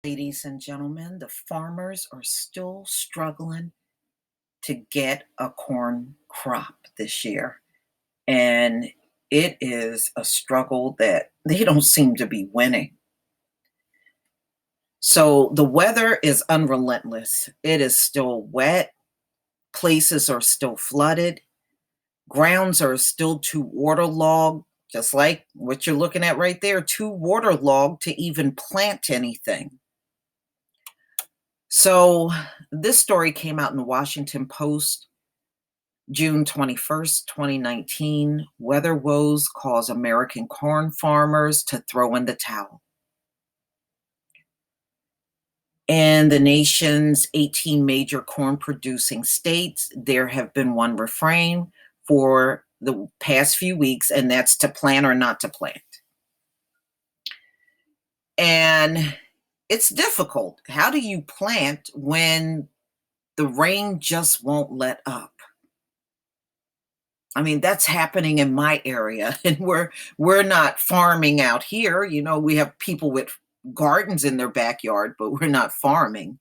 Ladies and gentlemen, the farmers are still struggling to get a corn crop this year. And it is a struggle that they don't seem to be winning. So the weather is unrelentless. It is still wet. Places are still flooded. Grounds are still too waterlogged, just like what you're looking at right there, too waterlogged to even plant anything. So this story came out in the Washington Post, June 21st, 2019. Weather woes cause American corn farmers to throw in the towel. In the nation's 18 major corn producing states, there have been one refrain for the past few weeks, and that's to plant or not to plant. And it's difficult. How do you plant when the rain just won't let up? I mean, that's happening in my area, and we're not farming out here. We have people with gardens in their backyard, but we're not farming.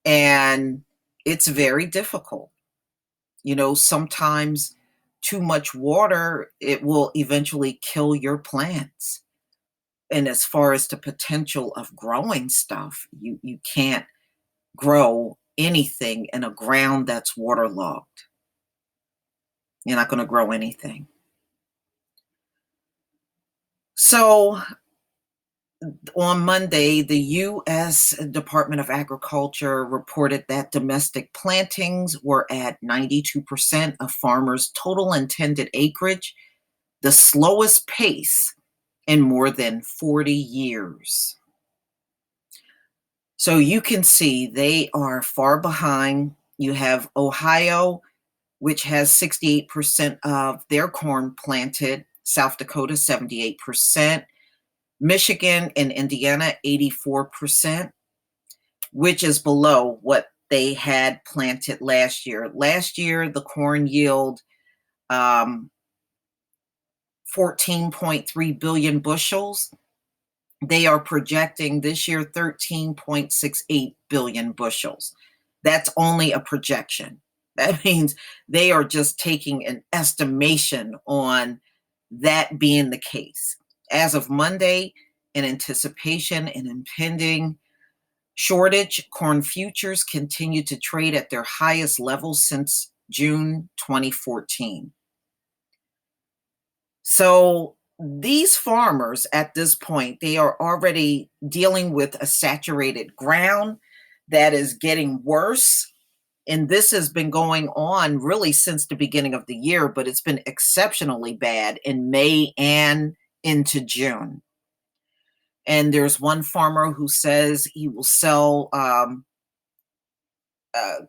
And it's very difficult. Sometimes too much water, it will eventually kill your plants. And as far as the potential of growing stuff, you can't grow anything in a ground that's waterlogged. You're not going to grow anything. So on Monday, the U.S. Department of Agriculture reported that domestic plantings were at 92% of farmers' total intended acreage, the slowest pace in more than 40 years. So you can see they are far behind. You have Ohio, which has 68% of their corn planted, South Dakota, 78%. Michigan and Indiana, 84%, which is below what they had planted last year. Last year, the corn yield 14.3 billion bushels. They are projecting this year 13.68 billion bushels. That's only a projection. That means they are just taking an estimation on that being the case. As of Monday, in anticipation and impending shortage, corn futures continue to trade at their highest levels since June 2014. So these farmers at this point, they are already dealing with a saturated ground that is getting worse. And this has been going on really since the beginning of the year, but it's been exceptionally bad in May and into June. And there's one farmer who says he will sell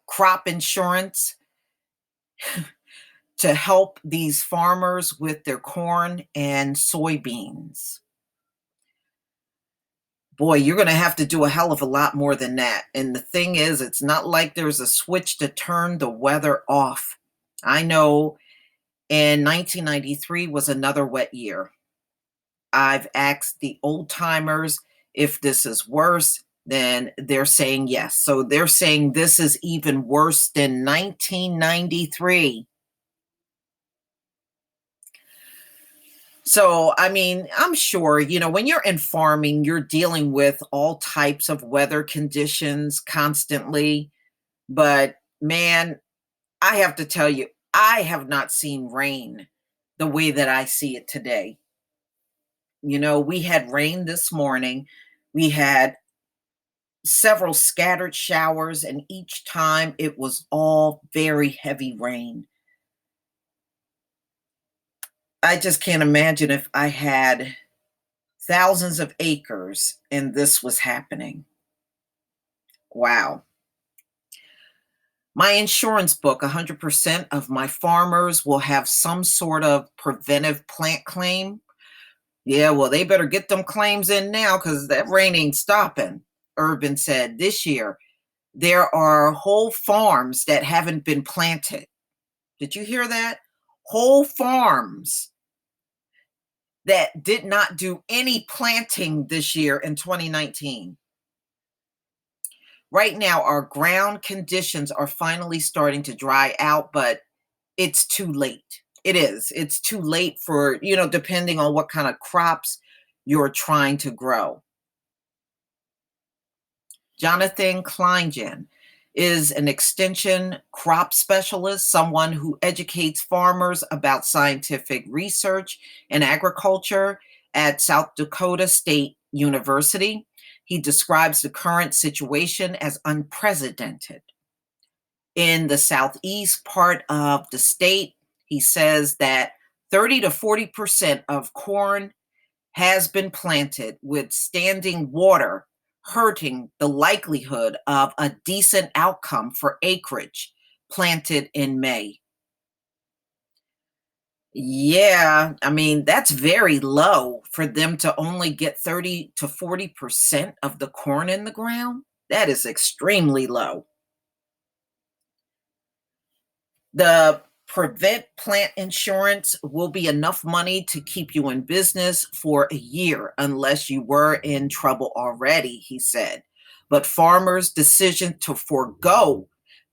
crop insurance to help these farmers with their corn and soybeans. Boy, you're going to have to do a hell of a lot more than that. And the thing is, it's not like there's a switch to turn the weather off. I know in 1993 was another wet year. I've asked the old timers if this is worse, then they're saying yes. So they're saying this is even worse than 1993. So, I mean, I'm sure, when you're in farming, you're dealing with all types of weather conditions constantly. But man, I have to tell you, I have not seen rain the way that I see it today. We had rain this morning. We had several scattered showers, and each time it was all very heavy rain. I just can't imagine if I had thousands of acres and this was happening. Wow. My insurance book, 100% of my farmers will have some sort of preventive plant claim. Yeah, well, they better get them claims in now because that rain ain't stopping. Urban said this year there are whole farms that haven't been planted. Did you hear that? Whole farms that did not do any planting this year in 2019. Right now, our ground conditions are finally starting to dry out, but it's too late. It is. It's too late for, depending on what kind of crops you're trying to grow. Jonathan Kleingen is an extension crop specialist, someone who educates farmers about scientific research and agriculture at South Dakota State University. He describes the current situation as unprecedented. In the southeast part of the state, he says that 30 to 40% of corn has been planted, with standing water hurting the likelihood of a decent outcome for acreage planted in May. Yeah, I mean, that's very low for them to only get 30 to 40% of the corn in the ground. That is extremely low. The prevent plant insurance will be enough money to keep you in business for a year unless you were in trouble already, he said. But farmers' decision to forego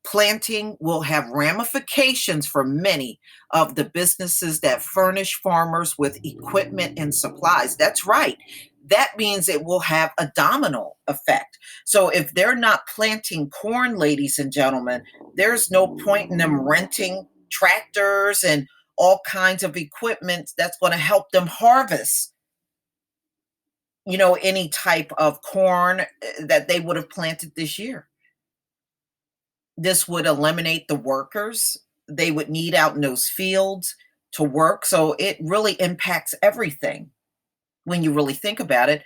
planting will have ramifications for many of the businesses that furnish farmers with equipment and supplies. That's right. That means it will have a domino effect. So if they're not planting corn, ladies and gentlemen, there's no point in them renting tractors and all kinds of equipment that's going to help them harvest, any type of corn that they would have planted this year. This would eliminate the workers they would need out in those fields to work. So it really impacts everything when you really think about it.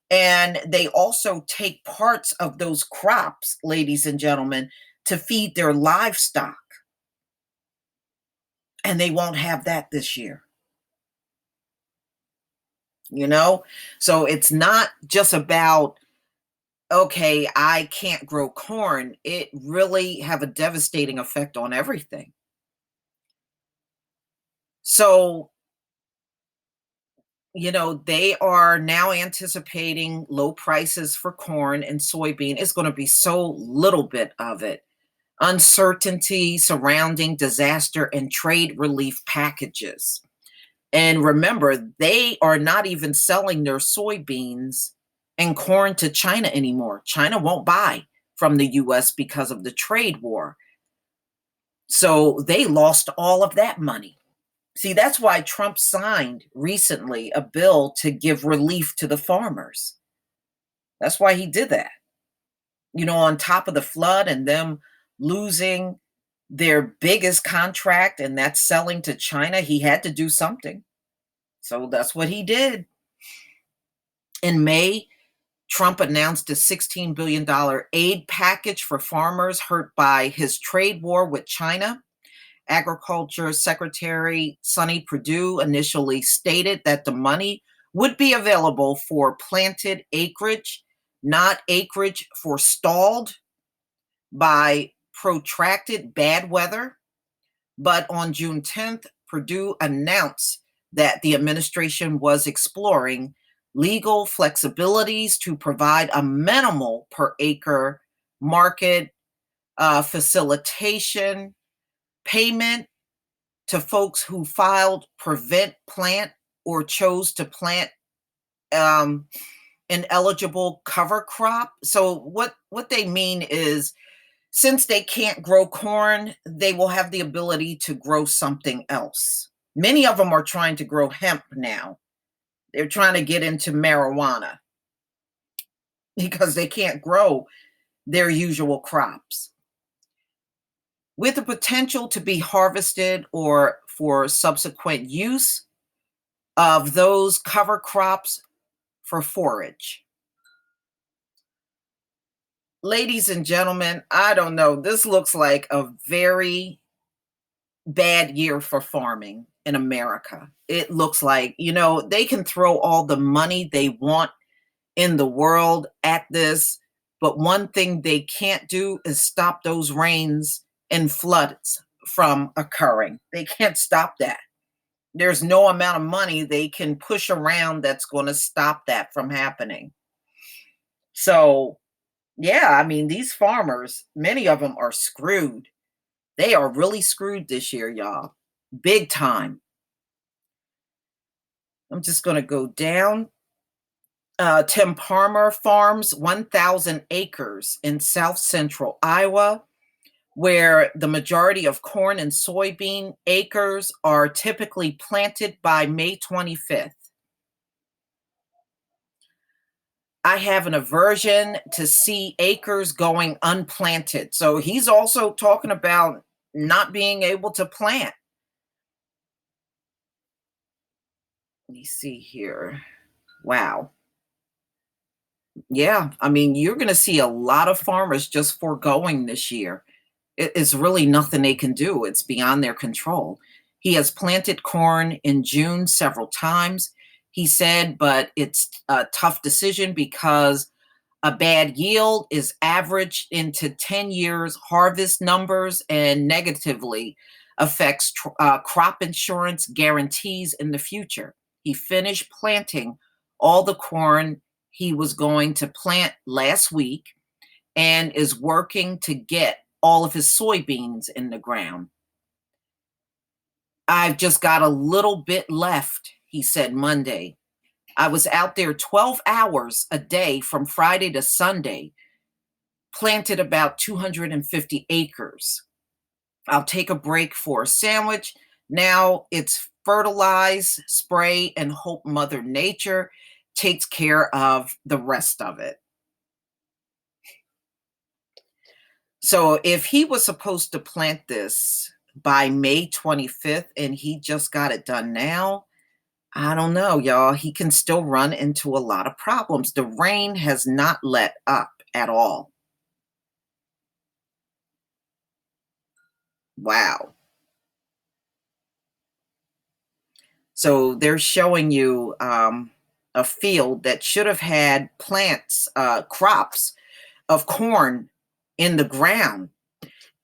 And they also take parts of those crops, ladies and gentlemen, to feed their livestock. And they won't have that this year, you know? So it's not just about, okay, I can't grow corn. It really have a devastating effect on everything. So, they are now anticipating low prices for corn and soybean. It's going to be so little bit of it. Uncertainty surrounding disaster and trade relief packages. And remember, they are not even selling their soybeans and corn to China anymore. China won't buy from the US because of the trade war. So they lost all of that money. See, that's why Trump signed recently a bill to give relief to the farmers. That's why he did that. On top of the flood and them losing their biggest contract, and that's selling to China, he had to do something. So that's what he did. In May, Trump announced a $16 billion aid package for farmers hurt by his trade war with China. Agriculture Secretary Sonny Perdue initially stated that the money would be available for planted acreage, not acreage forestalled by protracted bad weather. But on June 10th, Perdue announced that the administration was exploring legal flexibilities to provide a minimal per acre market facilitation payment to folks who filed prevent plant or chose to plant um, an eligible cover crop. So what they mean is, since they can't grow corn, they will have the ability to grow something else. Many of them are trying to grow hemp now. They're trying to get into marijuana because they can't grow their usual crops. With the potential to be harvested or for subsequent use of those cover crops for forage. Ladies and gentlemen, I don't know. This looks like a very bad year for farming in America. It looks like, they can throw all the money they want in the world at this, but one thing they can't do is stop those rains and floods from occurring. They can't stop that. There's no amount of money they can push around that's going to stop that from happening. So Yeah, I mean, these farmers, many of them are screwed. They are really screwed this year, y'all. Big time. I'm just gonna go down. Tim Palmer farms 1,000 acres in south central Iowa, where the majority of corn and soybean acres are typically planted by May 25th. I have an aversion to see acres going unplanted. So he's also talking about not being able to plant. Let me see here. Wow. Yeah. I mean, you're going to see a lot of farmers just foregoing this year. It's really nothing they can do. It's beyond their control. He has planted corn in June several times, he said, but it's a tough decision because a bad yield is averaged into 10 years harvest numbers and negatively affects crop insurance guarantees in the future. He finished planting all the corn he was going to plant last week and is working to get all of his soybeans in the ground. I've just got a little bit left, he said Monday. I was out there 12 hours a day from Friday to Sunday, planted about 250 acres. I'll take a break for a sandwich. Now it's fertilize, spray, and hope Mother Nature takes care of the rest of it. So if he was supposed to plant this by May 25th and he just got it done now, I don't know, y'all. He can still run into a lot of problems. The rain has not let up at all. Wow. So they're showing you a field that should have had plants, crops of corn in the ground.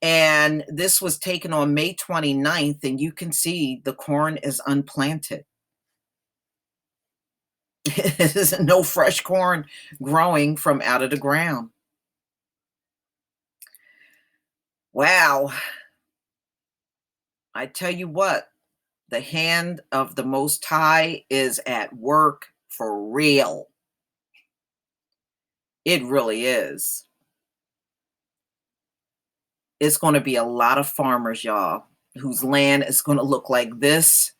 And this was taken on May 29th, and you can see the corn is unplanted. There's no fresh corn growing from out of the ground. Wow. I tell you what, the hand of the Most High is at work for real. It really is. It's going to be a lot of farmers, y'all, whose land is going to look like this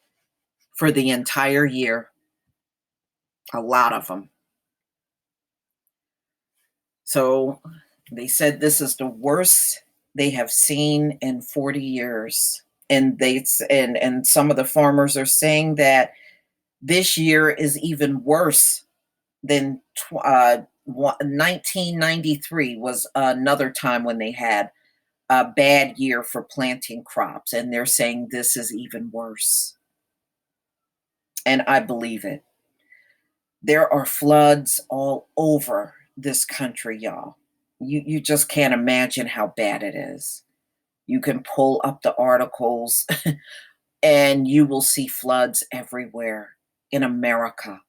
for the entire year. A lot of them. So they said this is the worst they have seen in 40 years. And some of the farmers are saying that this year is even worse than 1993 was another time when they had a bad year for planting crops, and they're saying this is even worse. And I believe it. There are floods all over this country, y'all. You just can't imagine how bad it is. You can pull up the articles and you will see floods everywhere in America.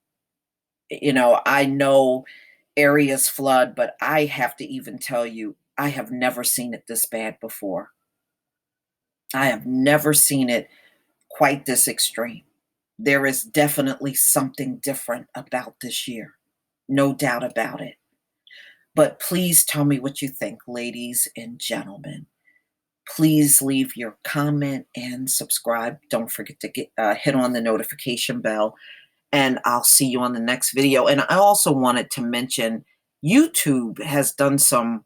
I know areas flood, but I have to even tell you, I have never seen it this bad before. I have never seen it quite this extreme. There is definitely something different about this year. No doubt about it. But please tell me what you think, ladies and gentlemen. Please leave your comment and subscribe. Don't forget to hit on the notification bell, and I'll see you on the next video. And I also wanted to mention YouTube has done some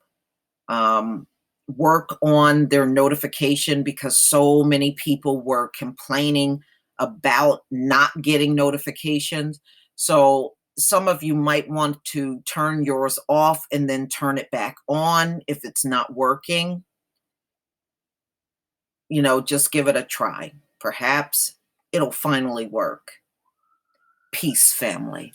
um, work on their notification because so many people were complaining about not getting notifications. So some of you might want to turn yours off and then turn it back on if it's not working. Just give it a try. Perhaps it'll finally work. Peace, family.